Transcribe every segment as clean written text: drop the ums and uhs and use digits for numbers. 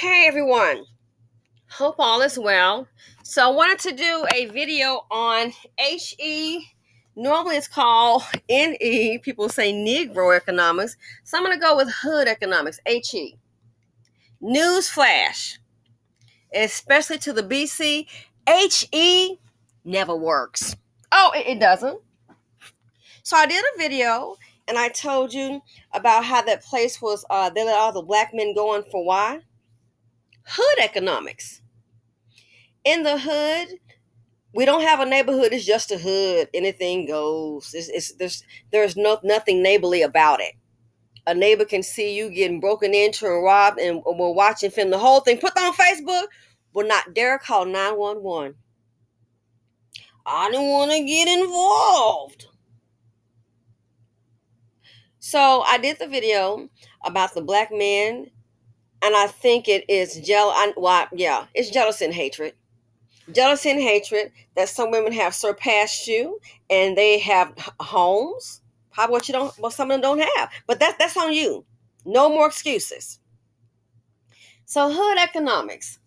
Hey everyone, hope all is well. So I wanted to do a video on HE. Normally it's called NE. People say Negro economics. So I'm going to go with Hood economics, HE. News flash, especially to the BC, HE never works. Oh, it doesn't. So I did a video and I told you about how that place was, they let all the black men go in for why? Hood economics. In the hood, we don't have a neighborhood. It's just a hood. Anything goes. There's nothing neighborly about it. A neighbor can see you getting broken into and robbed, and we're watching film. The whole thing put on Facebook. Will not dare call 911. I don't want to get involved. So I did the video about the black men, and I think it is it's jealousy and hatred. Jealousy and hatred that some women have surpassed you and they have homes. Probably what some of them don't have. But that's on you. No more excuses. So Hood Economics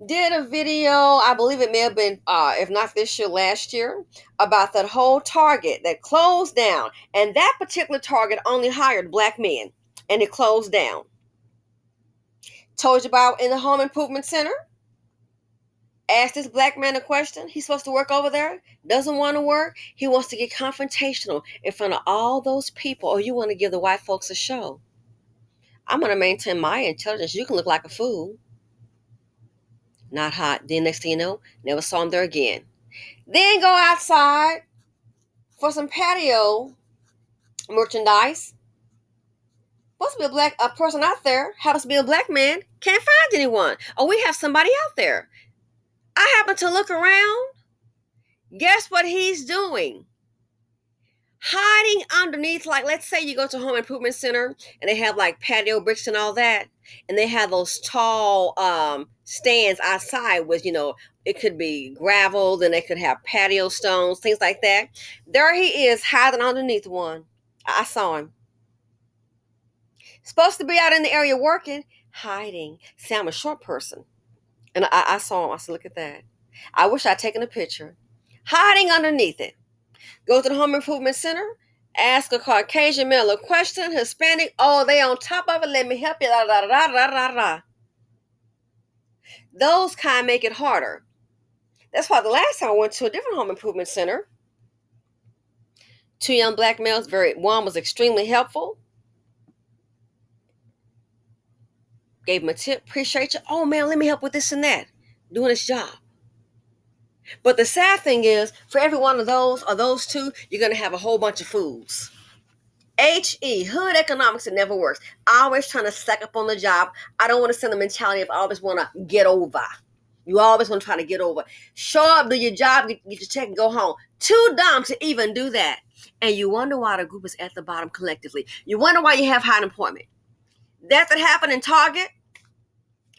did a video, I believe it may have been, if not this year, last year, about that whole Target that closed down. And that particular Target only hired black men. And it closed down. Told you about in the home improvement center. Ask this black man a question. He's supposed to work over there. Doesn't want to work. He wants to get confrontational in front of all those people. Or you want to give the white folks a show. I'm going to maintain my intelligence. You can look like a fool. Not hot. Then next thing you know, never saw him there again. Then go outside for some patio merchandise. Supposed to be a person out there. Happens to be a black man. Can't find anyone. Oh, we have somebody out there. I happen to look around. Guess what he's doing? Hiding underneath, like, let's say you go to a home improvement center and they have like patio bricks and all that, and they have those tall stands outside with, it could be gravel, then they could have patio stones, things like that. There he is hiding underneath one. I saw him. Supposed to be out in the area working, hiding. See, I'm a short person. And I saw him. I said, look at that. I wish I'd taken a picture. Hiding underneath it. Go to the home improvement center. Ask a Caucasian male a question. Hispanic. Oh, they on top of it. Let me help you. Da, da, da, da, da, da. Those kind make it harder. That's why the last time I went to a different home improvement center, two young black males. One was extremely helpful. Gave him a tip. Appreciate you. Oh, man, let me help with this and that. Doing his job. But the sad thing is, for every one of those or those two, you're going to have a whole bunch of fools. HE, Hood Economics, it never works. Always trying to stack up on the job. I don't want to send the mentality of always want to get over. You always want to try to get over. Show up, do your job, get your check, and go home. Too dumb to even do that. And you wonder why the group is at the bottom collectively. You wonder why you have high unemployment. That happened in Target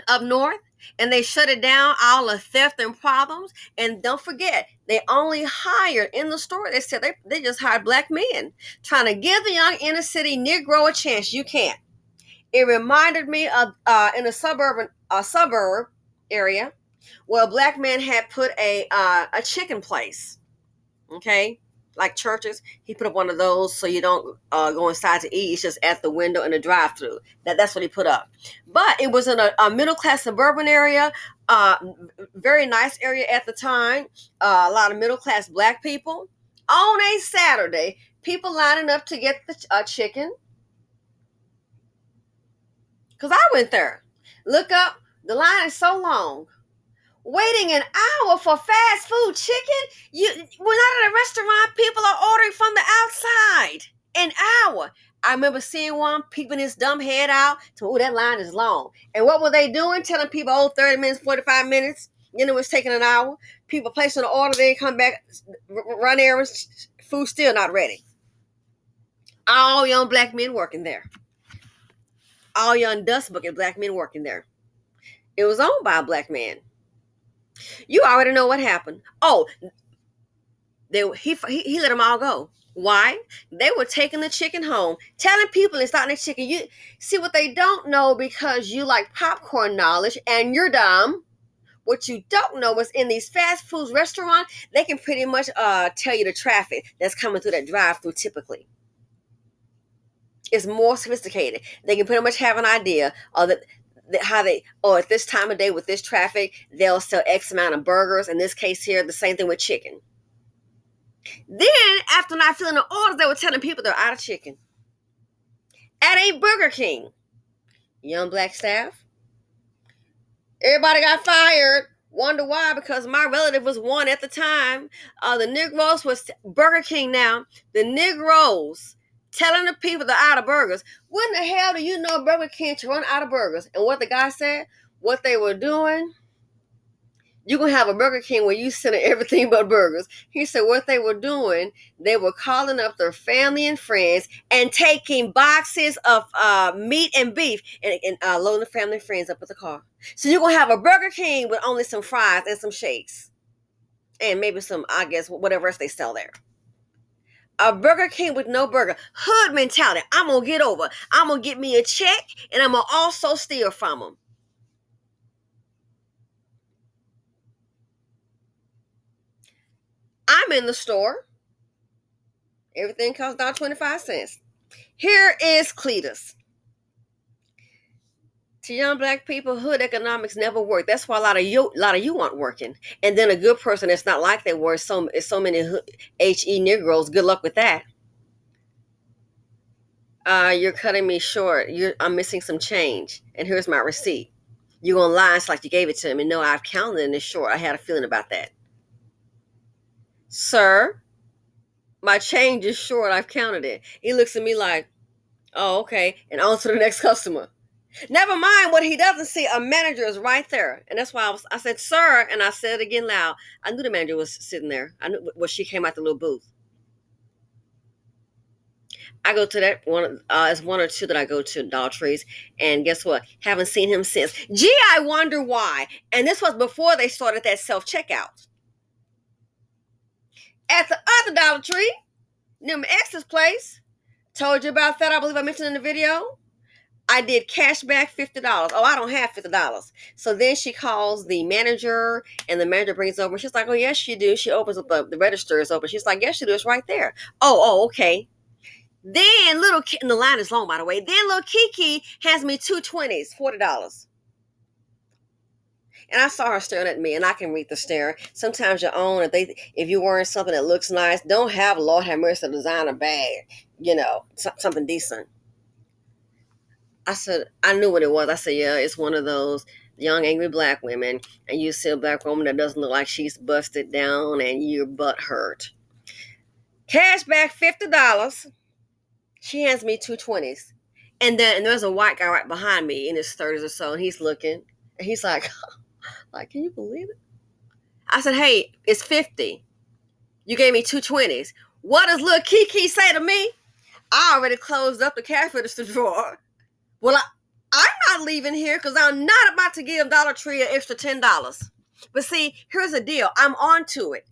up north, and they shut it down, all the theft and problems. And don't forget, they only hired in the store. They said they just hired black men, trying to give the young inner city Negro a chance. You can't. It reminded me of in a suburb area where a black man had put a chicken place. Okay. Like churches, he put up one of those so you don't go inside to eat. It's just at the window in the drive-thru. That's what he put up. But it was in a middle-class suburban area, very nice area at the time. A lot of middle-class black people. On a Saturday, people lining up to get the chicken. Because I went there. Look up, the line is so long. Waiting an hour for fast food chicken? We're not at a restaurant. People are ordering from the outside. An hour. I remember seeing one peeping his dumb head out. So, that line is long. And what were they doing? Telling people, 30 minutes, 45 minutes. It's taking an hour. People placing an order, they come back, run errands, food still not ready. All young black men working there. All young dust bucket black men working there. It was owned by a black man. You already know what happened. Oh, he let them all go. Why? They were taking the chicken home, telling people it's not the chicken. You see what they don't know, because you like popcorn knowledge and you're dumb. What you don't know is in these fast food restaurants, they can pretty much tell you the traffic that's coming through that drive-through typically. It's more sophisticated. They can pretty much have an idea of how they, or at this time of day with this traffic, they'll sell X amount of burgers. In this case here, the same thing with chicken. Then, after not filling the orders, they were telling people they're out of chicken. At a Burger King, young black staff, everybody got fired. Wonder why? Because my relative was one at the time. The Negroes was Burger King now. The Negroes telling the people they're out of burgers. When the hell do you know Burger King to run out of burgers? And what the guy said, what they were doing, you're going to have a Burger King where you sell everything but burgers. He said what they were doing, they were calling up their family and friends and taking boxes of meat and beef and loading the family and friends up with the car. So you're going to have a Burger King with only some fries and some shakes. And maybe some, I guess, whatever else they sell there. A Burger King with no burger. Hood mentality. I'm going to get over. I'm going to get me a check and I'm going to also steal from them. I'm in the store. Everything costs down 25 cents. Here is Cletus. To young black people, hood economics never work. That's why a lot of you aren't working. And then a good person that's not like they were. So many HE Negroes. Good luck with that. You're cutting me short. I'm missing some change. And here's my receipt. You're gonna lie. It's like you gave it to him. And no, I've counted and it's short. I had a feeling about that. Sir, my change is short. I've counted it. He looks at me like, oh, okay. And on to the next customer. Never mind what he doesn't see. A manager is right there. And that's why I said, sir, and I said it again loud. I knew the manager was sitting there. I knew when she came out the little booth. I go to that one. It's one or two that I go to Dollar Trees. And guess what? Haven't seen him since. Gee, I wonder why. And this was before they started that self-checkout. At the other Dollar Tree, near my ex's place, told you about that. I believe I mentioned in the video. I did cash back $50. Oh, I don't have $50. So then she calls the manager, and the manager brings over. She's like, oh, yes, you do. She opens up the register is open. She's like, yes, you do. It's right there. Oh, okay. Then and the line is long, by the way. Then little Kiki hands me two 20s, $40. And I saw her staring at me, and I can read the stare. Sometimes your own, if you're wearing something that looks nice, don't have, Lord have mercy, a designer bag, something decent. I said, I knew what it was. I said, yeah, it's one of those young, angry black women. And you see a black woman that doesn't look like she's busted down and your butt hurt. Cash back $50. She hands me two 20s. And there's a white guy right behind me in his 30s or so. And he's looking. And he's like, can you believe it? I said, hey, it's 50. You gave me two 20s. What does little Kiki say to me? I already closed up the cash register drawer. Well, I'm not leaving here because I'm not about to give Dollar Tree an extra $10. But see, here's the deal. I'm on to it.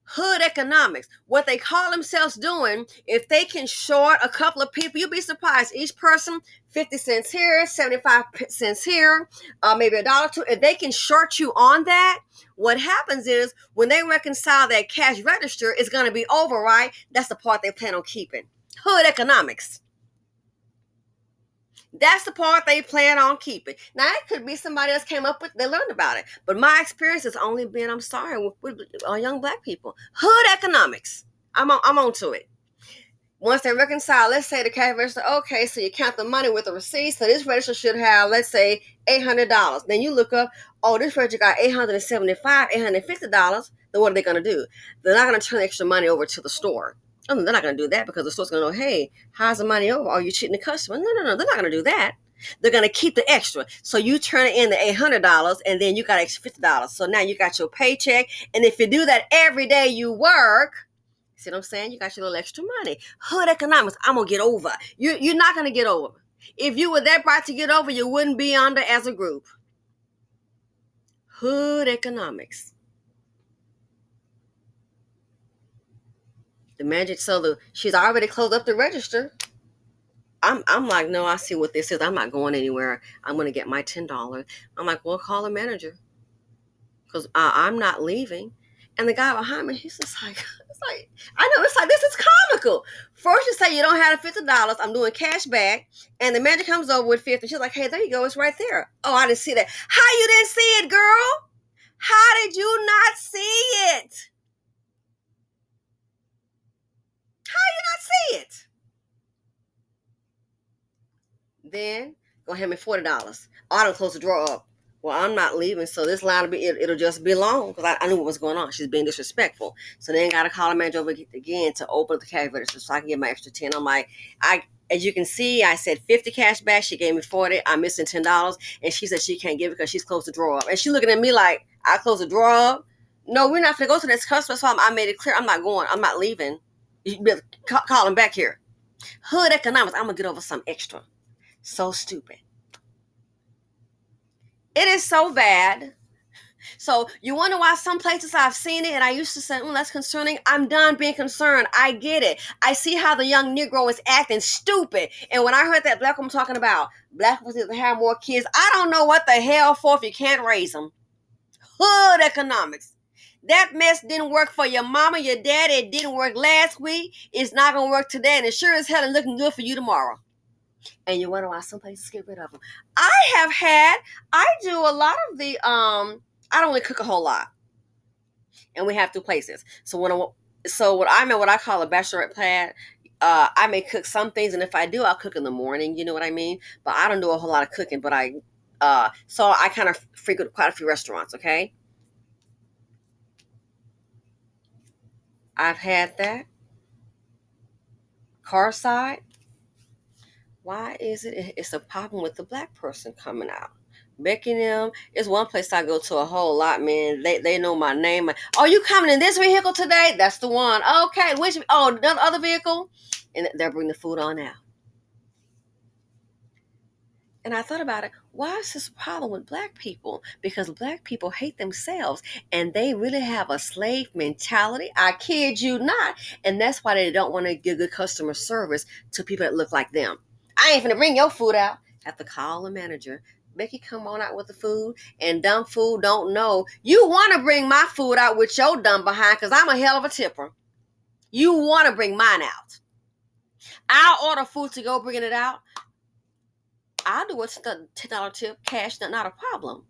Hood economics. What they call themselves doing, if they can short a couple of people, you'll be surprised. Each person, 50 cents here, 75 cents here, maybe $1 too. If they can short you on that, what happens is when they reconcile that cash register, it's going to be over, right? That's the part they plan on keeping. Hood economics. That's the part they plan on keeping. Now, it could be somebody else came up with, they learned about it. But my experience has only been, with young black people. Hood economics. I'm on to it. Once they reconcile, let's say the cash register, okay, so you count the money with the receipt. So this register should have, let's say, $800. Then you look up, oh, this register got $875, $850. Then what are they going to do? They're not going to turn extra money over to the store. Oh, they're not going to do that because the store's going to know, hey, how's the money over? Are you cheating the customer? No, they're not going to do that. They're going to keep the extra. So you turn in the $800 and then you got extra $50. So now you got your paycheck. And if you do that every day you work, see what I'm saying? You got your little extra money. Hood economics, I'm going to get over. You're not going to get over. If you were that bright to get over, you wouldn't be under as a group. Hood economics. The manager, she's already closed up the register. I'm like, no, I see what this is. I'm not going anywhere. I'm going to get my $10. I'm like, well, call the manager because I'm not leaving. And the guy behind me, he's just like, it's like, I know, it's like, this is comical. First you say you don't have $50, I'm doing cash back, and the manager comes over with 50. She's like, hey, there you go, it's right there. Oh, I didn't see that. How you didn't see it, girl? How did you not see it? How you not see it? Then go hand me $40. Oh, I don't close the drawer up. Well, I'm not leaving, so this line it'll just be long because I knew what was going on. She's being disrespectful. So then got to call the manager over again to open up the cash register so I can get my extra 10. I'm like, as you can see, I said 50 cash back. She gave me 40. I'm missing $10, and she said she can't give it because she's closed the drawer up. And she looking at me like I closed the drawer up. No, we're not going to go to this customer. So I made it clear I'm not going. I'm not leaving. You better call him back here. Hood economics. I'm gonna get over some extra. So stupid. It is so bad. So you wonder why some places I've seen it and I used to say, that's concerning. I'm done being concerned. I get it. I see how the young Negro is acting stupid. And when I heard that black woman talking about black people need to have more kids, I don't know what the hell for if you can't raise them. Hood economics. That mess didn't work for your mama, your daddy. It didn't work last week. It's not going to work today. And it sure as hell is looking good for you tomorrow. And you wonder why some places get rid of them. I do a lot of the, I don't really cook a whole lot. And we have 2 places. So what I call a bachelorette pad, I may cook some things. And if I do, I'll cook in the morning. You know what I mean? But I don't do a whole lot of cooking. But so I kind of frequent quite a few restaurants. Okay. I've had that. Car side. Why is it? It's a problem with the black person coming out. Becky and them is one place I go to a whole lot, man. They know my name. Oh, you coming in this vehicle today? That's the one. Okay, the other vehicle? And they'll bring the food on out. And I thought about it. Why is this a problem with black people? Because black people hate themselves and they really have a slave mentality. I kid you not. And that's why they don't want to give good customer service to people that look like them. I ain't finna bring your food out. Have to call the manager. Becky, come on out with the food. And dumb food don't know. You want to bring my food out with your dumb behind because I'm a hell of a tipper. You want to bring mine out. I'll order food to go bringing it out. I'll do a $10 tip, cash, not a problem.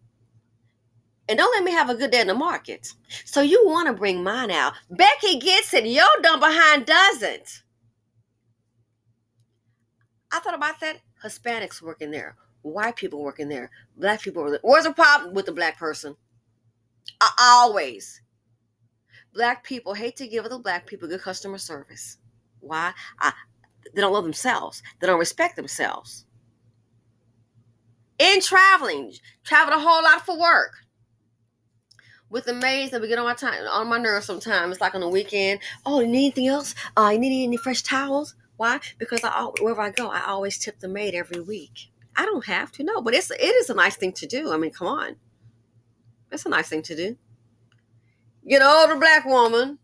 And don't let me have a good day in the market. So you want to bring mine out. Becky gets it. Your dumb behind doesn't. I thought about that. Hispanics working there. White people working there. Black people working there. Where's the problem with the black person? Always. Black people hate to give other black people good customer service. Why? They don't love themselves. They don't respect themselves. In traveling a whole lot for work. With the maids that we get on my nerves sometimes. It's like on the weekend. Oh, you need anything else? You need any fresh towels? Why? Because wherever I go, I always tip the maid every week. I don't have to, no, but it is a nice thing to do. I mean, come on. It's a nice thing to do. Get an older black woman.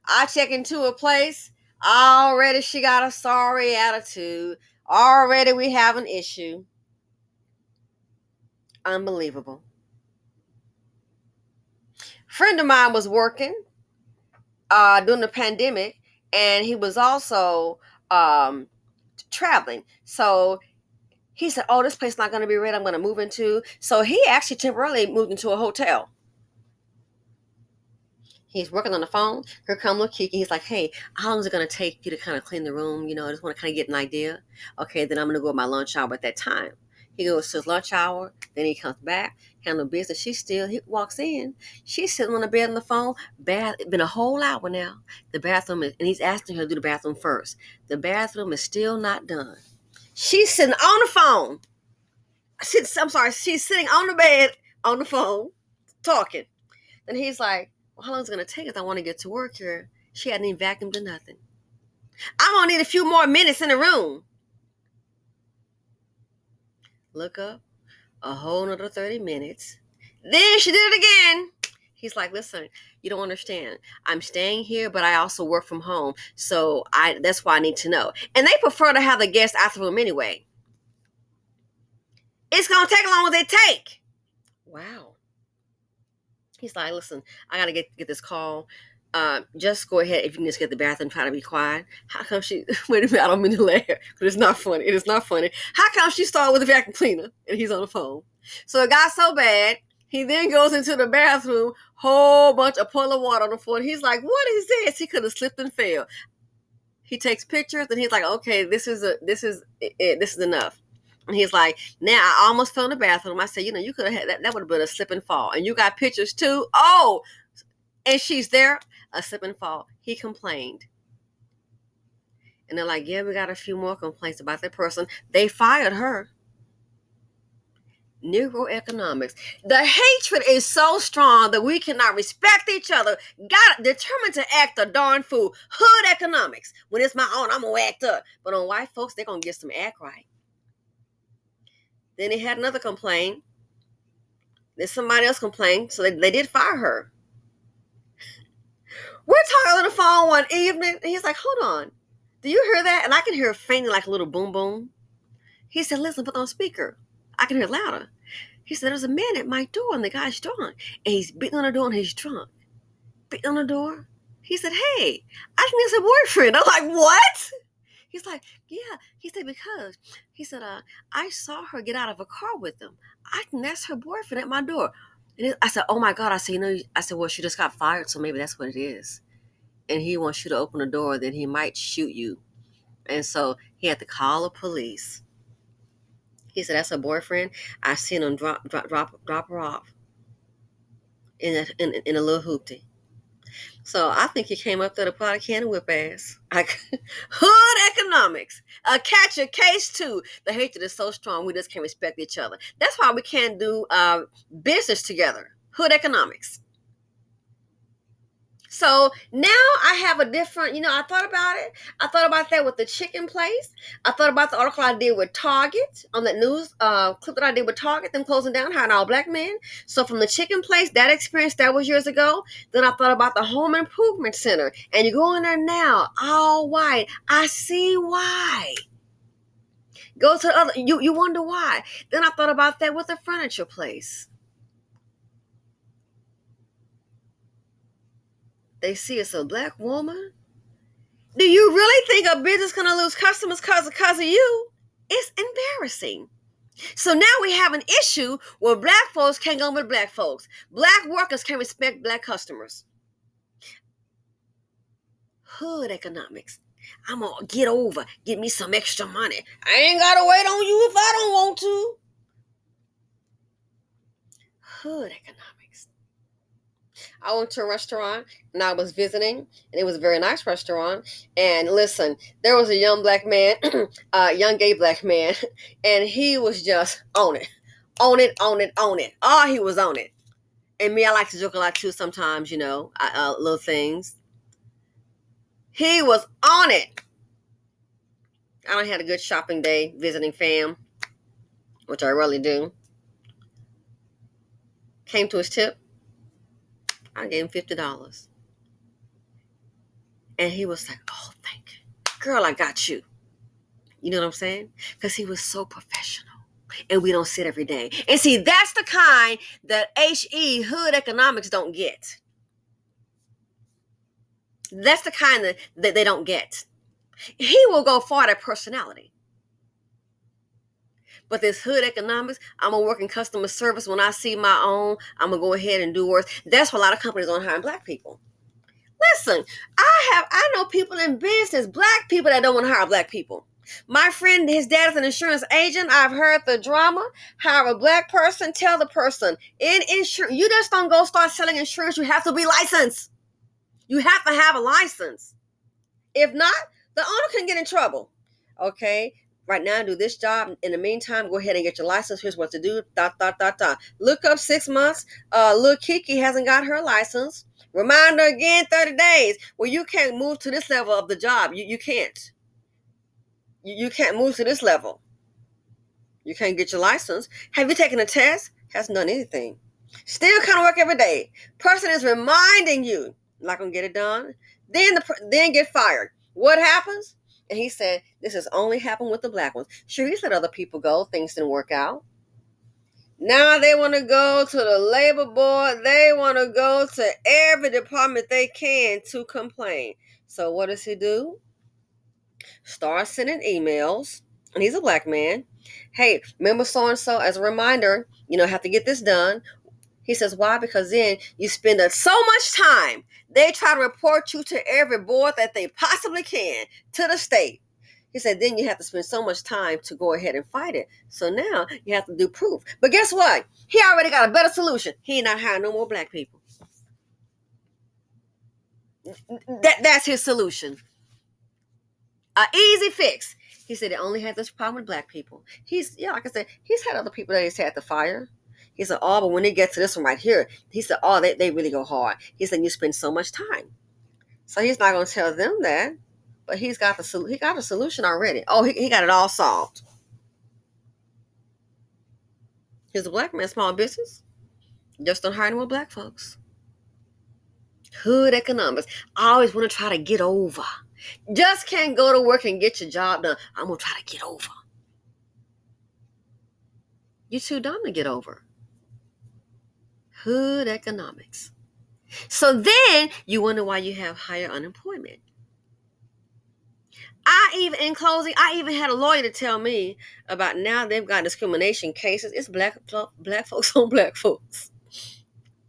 I check into a place. Already she got a sorry attitude. Already we have an issue. Unbelievable. Friend of mine was working during the pandemic, and he was also traveling. So he said, oh, this place is not going to be ready. I'm going to move into. So he actually temporarily moved into a hotel. He's working on the phone. Here come little Kiki. He's like, hey, how long is it going to take you to kind of clean the room? I just want to kind of get an idea. Okay, then I'm going to go to my lunch hour at that time. He goes to his lunch hour. Then he comes back, handle business. He walks in. She's sitting on the bed on the phone. It's been a whole hour now. The bathroom is, and he's asking her to do the bathroom first. The bathroom is still not done. She's sitting on the phone. She's sitting on the bed on the phone talking. And he's like, well, how long is it going to take us? I want to get to work here. She hadn't even vacuumed or nothing. I'm going to need a few more minutes in the room. Look up. A whole nother 30 minutes. Then she did it again. He's like, listen, you don't understand. I'm staying here, but I also work from home. So that's why I need to know. And they prefer to have the guests out the room anyway. It's going to take as long as they take. Wow. He's like, listen, I got to get this call. Just go ahead. If you can just get the bathroom, try to be quiet. How come she, wait a minute, I don't mean to laugh, but it's not funny. It is not funny. How come she started with a vacuum cleaner and he's on the phone? So it got so bad, he then goes into the bathroom, whole bunch of puddle of water on the floor. And he's like, what is this? He could have slipped and fell. He takes pictures and he's like, okay, this is enough. And he's like, now I almost fell in the bathroom. I said, you could have had that would have been a slip and fall. And you got pictures too? Oh, and she's there, a slip and fall. He complained. And they're like, yeah, we got a few more complaints about that person. They fired her. Negro economics. The hatred is so strong that we cannot respect each other. Determined to act a darn fool. Hood economics. When it's my own, I'm going to act up. But on white folks, they're going to get some act right. Then he had another complaint. Then somebody else complained. So they did fire her. We're talking on the phone one evening. And he's like, hold on. Do you hear that? And I can hear it faintly like a little boom boom. He said, listen, put on speaker. I can hear it louder. He said, there's a man at my door and the guy's drunk. And he's beating on the door and he's drunk. Beating on the door. He said, hey, I think it's a boyfriend. I'm like, what? He's like, yeah. He said, because. He said, I saw her get out of a car with him. I think that's her boyfriend at my door. And I said, oh my God. I said, well, she just got fired, so maybe that's what it is. And he wants you to open the door, then he might shoot you. And so he had to call the police. He said, that's her boyfriend. I seen him drop her off in a little hoopty. So I think he came up there to pot a can and whip ass. Hood economics. Catch a case too. The hatred is so strong, we just can't respect each other. That's why we can't do business together. Hood economics. So now I have a different, I thought about it. I thought about that with the chicken place. I thought about the article I did with Target on that news clip that I did with Target, them closing down, hiring all black men. So from the chicken place, that experience, that was years ago. Then I thought about the home improvement center. And you go in there now, all white. I see why. Go to the other, you wonder why. Then I thought about that with the furniture place. They see it's a black woman. Do you really think a business is going to lose customers because of you? It's embarrassing. So now we have an issue where black folks can't go with black folks. Black workers can't respect black customers. Hood economics. I'm going to get me some extra money. I ain't got to wait on you if I don't want to. Hood economics. I went to a restaurant and I was visiting, and it was a very nice restaurant. And listen, there was a young black man, young gay black man, and he was just on it. Oh, he was on it. And me, I like to joke a lot too sometimes, little things. He was on it. I done had a good shopping day visiting fam, which I really do. Came to his tip. I gave him $50. And he was like, oh, thank you. Girl, I got you. You know what I'm saying? Because he was so professional. And we don't sit every day. And see, that's the kind that HE, hood economics, don't get. That's the kind that they don't get. He will go for that personality. But this hood economics, I'm going to work in customer service. When I see my own, I'm going to go ahead and do worse. That's why a lot of companies don't hire black people. Listen, I know people in business, black people that don't want to hire black people. My friend, his dad is an insurance agent. I've heard the drama. Hire a black person, tell the person, in insurance, you just don't go start selling insurance. You have to be licensed. You have to have a license. If not, the owner can get in trouble. Okay? Right now, do this job. In the meantime, go ahead and get your license. Here's what to do. Look up 6 months. Little Kiki hasn't got her license. Remind her again 30 days. Well, you can't move to this level of the job. You can't. You can't move to this level. You can't get your license. Have you taken a test? Hasn't done anything. Still kind of work every day. Person is reminding you, not gonna get it done. Then get fired. What happens? And he said, this has only happened with the black ones. Sure, he's let other people go. Things didn't work out. Now they want to go to the labor board. They want to go to every department they can to complain. So what does he do? Start sending emails. And he's a black man. Hey, remember so and so, as a reminder, have to get this done. He says, why? Because then you spend so much time. They try to report you to every board that they possibly can, to the state. He said, then you have to spend so much time to go ahead and fight it. So now you have to do proof. But guess what? He already got a better solution. He ain't not hiring no more black people. That's his solution. An easy fix. He said he only had this problem with black people. Like I said, he's had other people that he's had to fire. He said, oh, but when they get to this one right here, he said, oh, they really go hard. He said, you spend so much time. So he's not going to tell them that, but he got a solution already. Oh, he got it all solved. He's a black man, small business. Just don't hire any more black folks. Hood economics. I always want to try to get over. Just can't go to work and get your job done. I'm going to try to get over. You're too dumb to get over. Hood economics. So then you wonder why you have higher unemployment. In closing, I even had a lawyer to tell me about now they've got discrimination cases. It's black folks on black folks.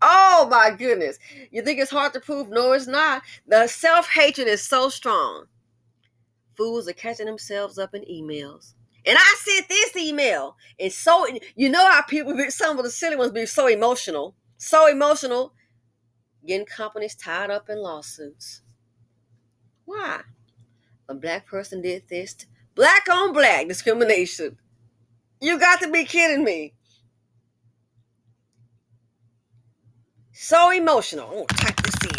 Oh my goodness. You think it's hard to prove? No, it's not. The self-hatred is so strong. Fools are catching themselves up in emails. And I sent this email. And so, how people, some of the silly ones be so emotional. So emotional. Getting companies tied up in lawsuits. Why? A black person did this. Black on black discrimination. You got to be kidding me. So emotional. I'm going to type this in.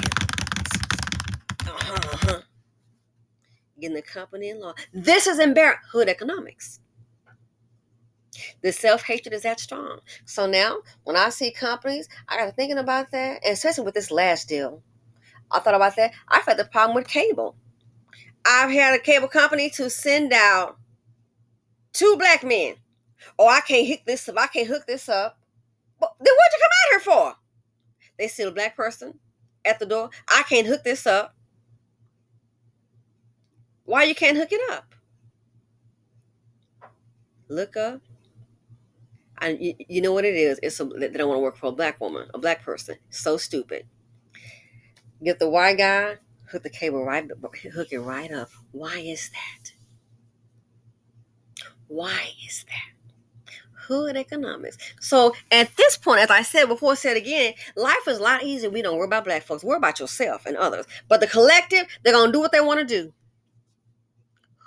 Getting the company in law. This is embarrassing. Hood economics. The self-hatred is that strong. So now, when I see companies, I got to thinking about that. And especially with this last deal, I thought about that. I've had the problem with cable. I've had a cable company to send out 2 black men. Oh, I can't hook this up. I can't hook this up. Well, then what'd you come out here for? They see a black person at the door. I can't hook this up. Why you can't hook it up? Look up. And you know what it is? They don't want to work for a black woman, a black person. So stupid. Get the white guy, hook the cable hook it right up. Why is that? Why is that? Hood economics. So at this point, as I said before, said again, life is a lot easier. We don't worry about black folks. Worry about yourself and others. But the collective, they're going to do what they want to do.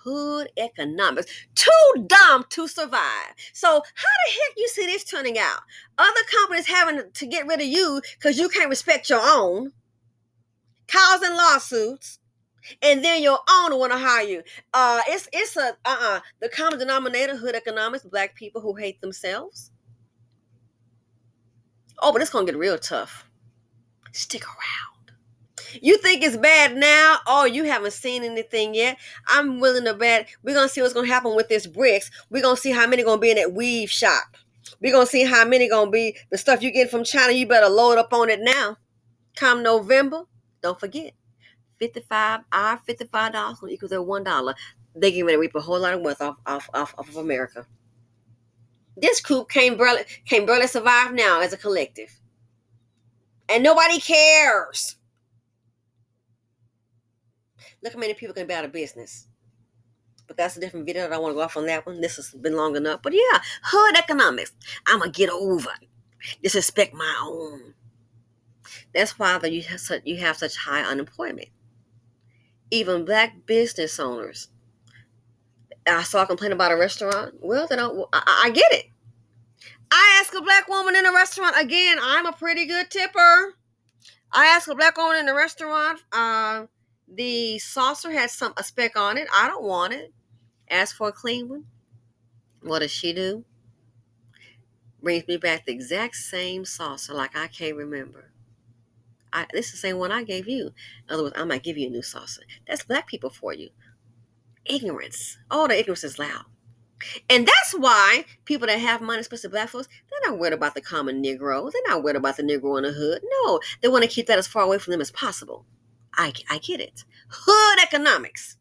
Hood economics. Too dumb to survive. So how the heck you see this turning out? Other companies having to get rid of you because you can't respect your own, causing lawsuits, and then your owner want to hire you. The common denominator, hood economics, black people who hate themselves. Oh, but it's gonna get real tough. Stick around. You think it's bad now? Oh, you haven't seen anything yet. I'm willing to bet we're going to see what's going to happen with this bricks. We're going to see how many going to be in that weave shop. We're going to see how many going to be the stuff you get from China. You better load up on it now. Come November, don't forget, $55 equals $1. They get ready to reap a whole lot of wealth off of America. This group can barely survive now as a collective. And nobody cares. Look how many people can be out of business. But that's a different video. I don't want to go off on that one. This has been long enough. But yeah, hood economics. I'm going to get over it. Disrespect my own. That's why you have such high unemployment. Even black business owners. I saw a complaint about a restaurant. Well, they don't. I get it. I asked a black woman in a restaurant. Again, I'm a pretty good tipper. I asked a black woman in the restaurant. The saucer had a speck on it. I don't want it. Asked for a clean one. What does she do? Brings me back the exact same saucer, like I can't remember. This is the same one I gave you. In other words, I might give you a new saucer. That's black people for you. Ignorance. Oh, the ignorance is loud. And that's why people that have money, especially black folks, they're not worried about the common Negro. They're not worried about the Negro in the hood. No, they want to keep that as far away from them as possible. I get it. Hood economics.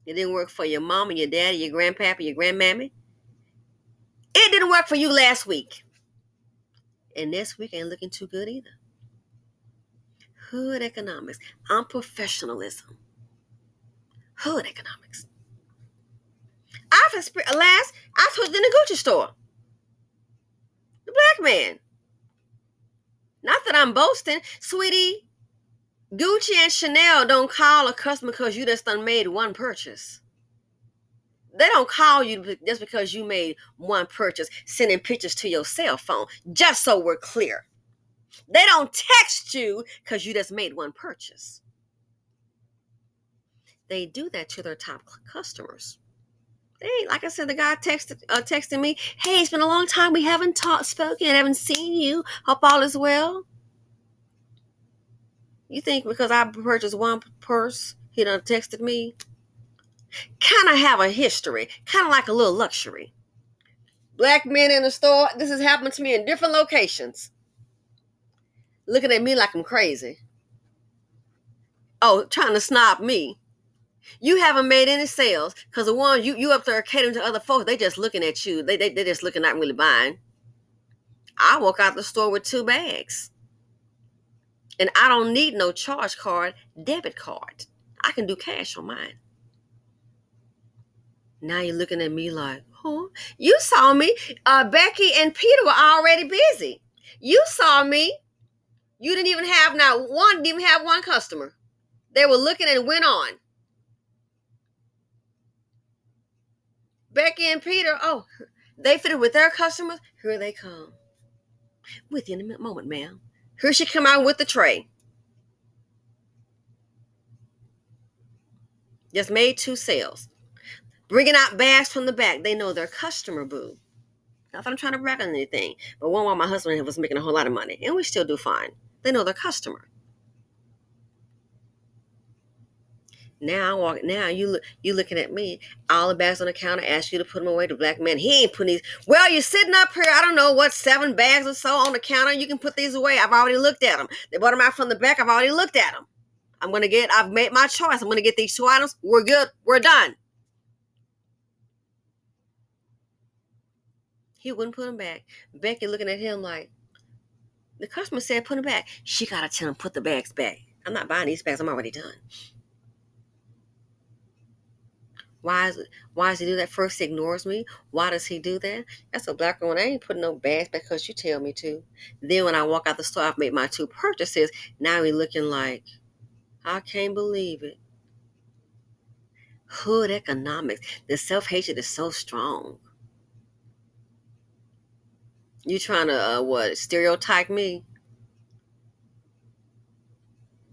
It didn't work for your mama, your daddy, your grandpapa, your grandmammy. It didn't work for you last week. And this week ain't looking too good either. Hood economics. Unprofessionalism. Hood economics. I was in the Gucci store. The black man. Not that I'm boasting. Sweetie, Gucci and Chanel don't call a customer because you just done made one purchase. They don't call you just because you made one purchase, sending pictures to your cell phone, just so we're clear. They don't text you because you just made one purchase. They do that to their top customers. Hey, like I said, the guy texted me, hey, it's been a long time. We haven't spoken, haven't seen you. Hope all is well. You think because I purchased one purse, he done texted me? Kind of have a history, kind of like a little luxury. Black men in the store, this has happened to me in different locations. Looking at me like I'm crazy. Oh, trying to snob me. You haven't made any sales because the ones you up there catering to other folks, they just looking at you. They just looking, not really buying. I walk out the store with 2 bags. And I don't need no charge card, debit card. I can do cash on mine. Now you're looking at me like, huh? You saw me. Becky and Peter were already busy. You saw me. You didn't even have one customer. They were looking and went on. Becky and Peter, they fitted with their customers. Here they come. With you in a moment, ma'am. Here she come out with the tray. Just made 2 sales. Bringing out bags from the back. They know their customer, boo. Not that I'm trying to brag on anything, but one while my husband was making a whole lot of money, and we still do fine. They know their customer. Now you looking at me. All the bags on the counter. Ask you to put them away. The black man, he ain't putting these. Well, you're sitting up here. I don't know what 7 bags or so on the counter. You can put these away. I've already looked at them. They brought them out from the back. I've already looked at them. I've made my choice. I'm gonna get these 2 items. We're good. We're done. He wouldn't put them back. Becky looking at him like, the customer said put them back. She gotta tell him put the bags back. I'm not buying these bags. I'm already done. Why does he do that? First, he ignores me. Why does he do that? That's a black woman. I ain't putting no bags back because you tell me to. Then when I walk out the store, I've made my 2 purchases. Now he looking like, I can't believe it. Hood economics. The self-hatred is so strong. You trying to, stereotype me?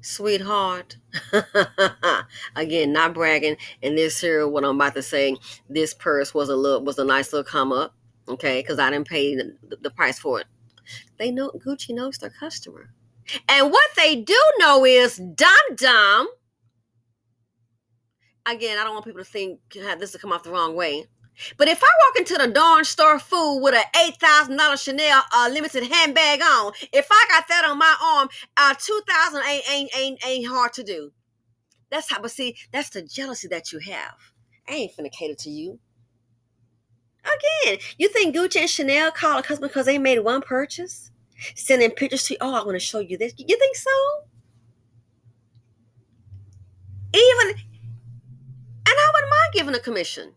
Sweetheart. Again, not bragging. And this here, what I'm about to say, this purse was a nice little come up. Okay, because I didn't pay the price for it. They know Gucci knows their customer. And what they do know is dum-dum. Again, I don't want people to think this to come off the wrong way. But if I walk into the darn store food with an $8,000 Chanel limited handbag on, if I got that on my arm, $2,000 ain't hard to do. That's the jealousy that you have. I ain't finna cater to you. Again, you think Gucci and Chanel call a customer because they made one purchase? Sending pictures to you, I want to show you this. You think so? And I wouldn't mind giving a commission.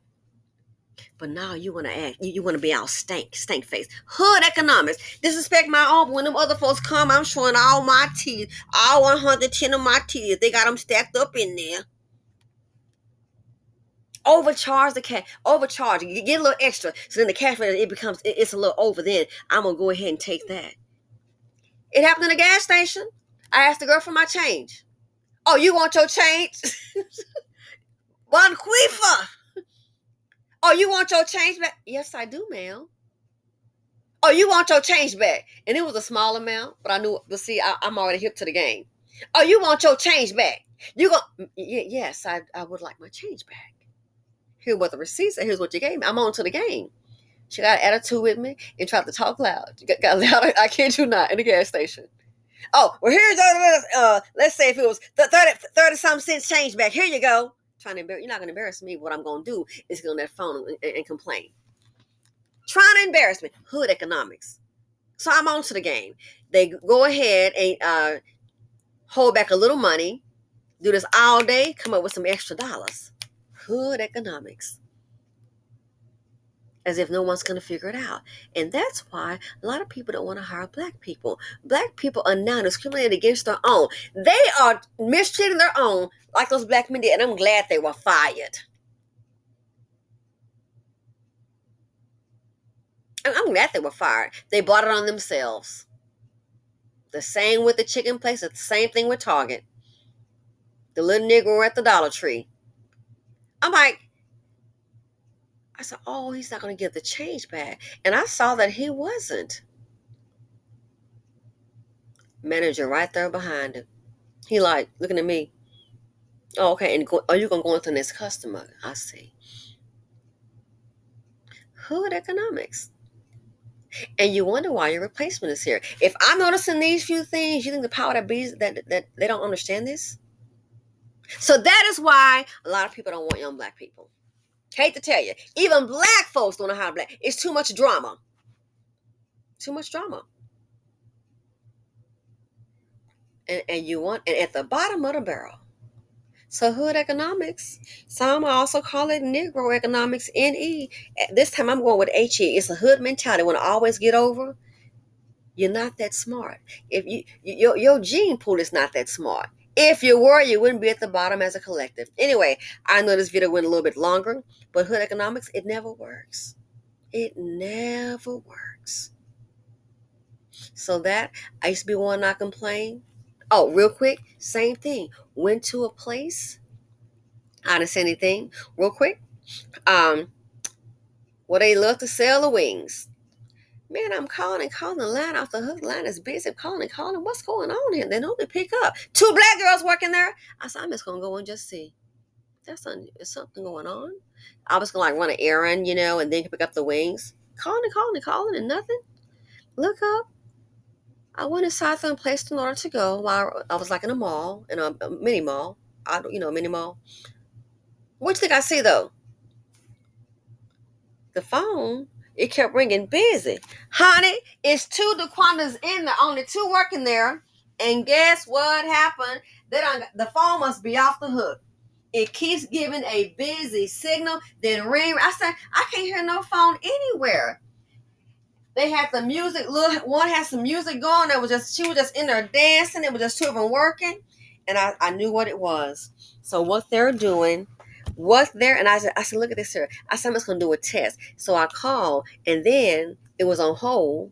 But now you want to act, you want to be all stank face. Hood economics. Disrespect my own. When them other folks come, I'm showing all my teeth. All 110 of my teeth. They got them stacked up in there. Overcharge the cash. Overcharge. You get a little extra. So then the cash rate, it's a little over. Then I'm going to go ahead and take that. It happened in a gas station. I asked the girl for my change. Oh, you want your change? One quifa. Oh, you want your change back? Yes, I do, ma'am. Oh, you want your change back? And it was a small amount, but I knew. But see, I'm already hip to the game. Oh, you want your change back? You go? Yes, I would like my change back. Here what the receipt said. Here's what you gave me. I'm on to the game. She got an attitude with me and tried to talk loud. Got louder. I kid you not, in the gas station. Oh, well, here's let's say if it was 30 some cents change back. Here you go. Trying to embarrass, you're not going to embarrass me. What I'm going to do is get on that phone and complain. Trying to embarrass me. Hood economics. So I'm on to the game. They go ahead and hold back a little money, do this all day, come up with some extra dollars. Hood economics. As if no one's going to figure it out. And that's why a lot of people don't want to hire black people. Black people are now discriminated against their own. They are mistreating their own like those black men did, and I'm glad they were fired. And I'm glad they were fired. They brought it on themselves. The same with the chicken place. It's the same thing with Target. The little nigger at the Dollar Tree. I'm like, I said, oh, he's not going to give the change back. And I saw that he wasn't. Manager right there behind him. He like, looking at me. Oh, okay. And are you going to go into this customer? I see. Hood economics. And you wonder why your replacement is here. If I'm noticing these few things, you think the power that be that they don't understand this? So that is why a lot of people don't want young black people. Hate to tell you. Even black folks don't know how to black. It's too much drama. Too much drama. And you want, and at the bottom of the barrel. So hood economics. Some also call it Negro economics, NE. This time I'm going with HE. It's a hood mentality. Want to always get over. You're not that smart. If your gene pool is not that smart. If you were, you wouldn't be at the bottom as a collective. Anyway, I know this video went a little bit longer, but hood economics, it never works. It never works. So that, I used to be one not complain. Oh, real quick, same thing. Went to a place. I didn't say anything. Real quick. Well, they love to sell the wings. Man, I'm calling the line off the hook. Line is busy. I'm calling. What's going on here? They don't pick up. 2 black girls working there. I said, I'm just going to go and just see. Is something going on? I was going to like run an errand, and then pick up the wings. Calling, and nothing. Look up. I went inside and placed an order to go while I was like in a mall, in a mini mall. Mini mall. What do you think I see though? The phone. It kept ringing busy. Honey, it's 2 DeQuandas in there, only 2 working there. And guess what happened? The phone must be off the hook. It keeps giving a busy signal, then ring. I said, I can't hear no phone anywhere. They had the music. Look, one had some music going. She was just in there dancing. It was just 2 of them working. And I knew what it was. So what they're doing, and I said, look at this here. I said, I'm just going to do a test. So I called, and then it was on hold.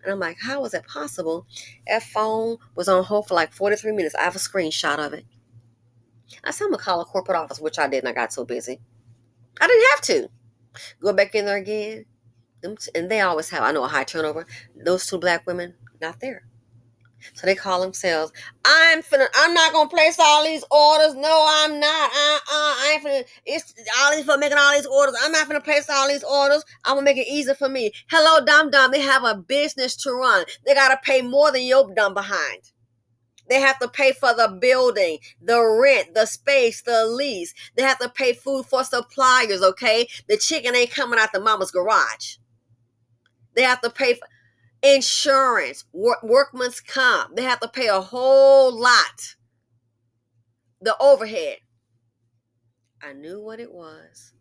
And I'm like, how was that possible? That phone was on hold for like 43 minutes. I have a screenshot of it. I said, I'm going to call a corporate office, which I did, and I got so busy. I didn't have to. Go back in there again. And they always have, I know, a high turnover. Those 2 black women, not there. So they call themselves, I'm not going to place all these orders. No, I'm not. I ain't finna, it's all these for making all these orders. I'm not finna place all these orders. I'm going to make it easier for me. Hello, dumb. They have a business to run. They got to pay more than your dumb behind. They have to pay for the building, the rent, the space, the lease. They have to pay food for suppliers, okay? The chicken ain't coming out the mama's garage. They have to pay for insurance, workman's comp. They have to pay a whole lot. The overhead. I knew what it was.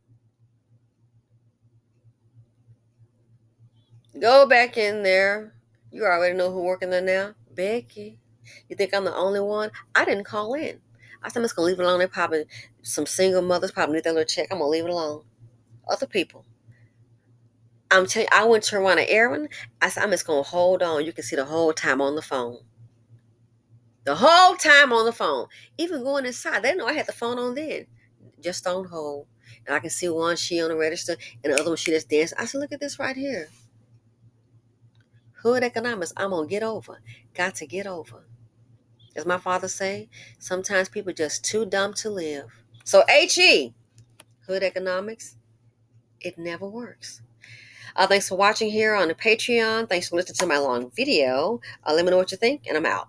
Go back in there. You already know who working there now. Becky. You think I'm the only one? I didn't call in. I said I'm just going to leave it alone. They're probably some single mothers probably need that little check. I'm going to leave it alone. Other people. I'm telling you, I went to run an errand. I said, I'm just going to hold on. You can see the whole time on the phone. The whole time on the phone. Even going inside. They didn't know I had the phone on then. Just on hold. And I can see one, she on the register, and the other one, she just dancing. I said, look at this right here. Hood economics, I'm going to get over. Got to get over. As my father say, sometimes people just too dumb to live. So HE, hood economics, it never works. Thanks for watching here on the Patreon. Thanks for listening to my long video. Let me know what you think, and I'm out.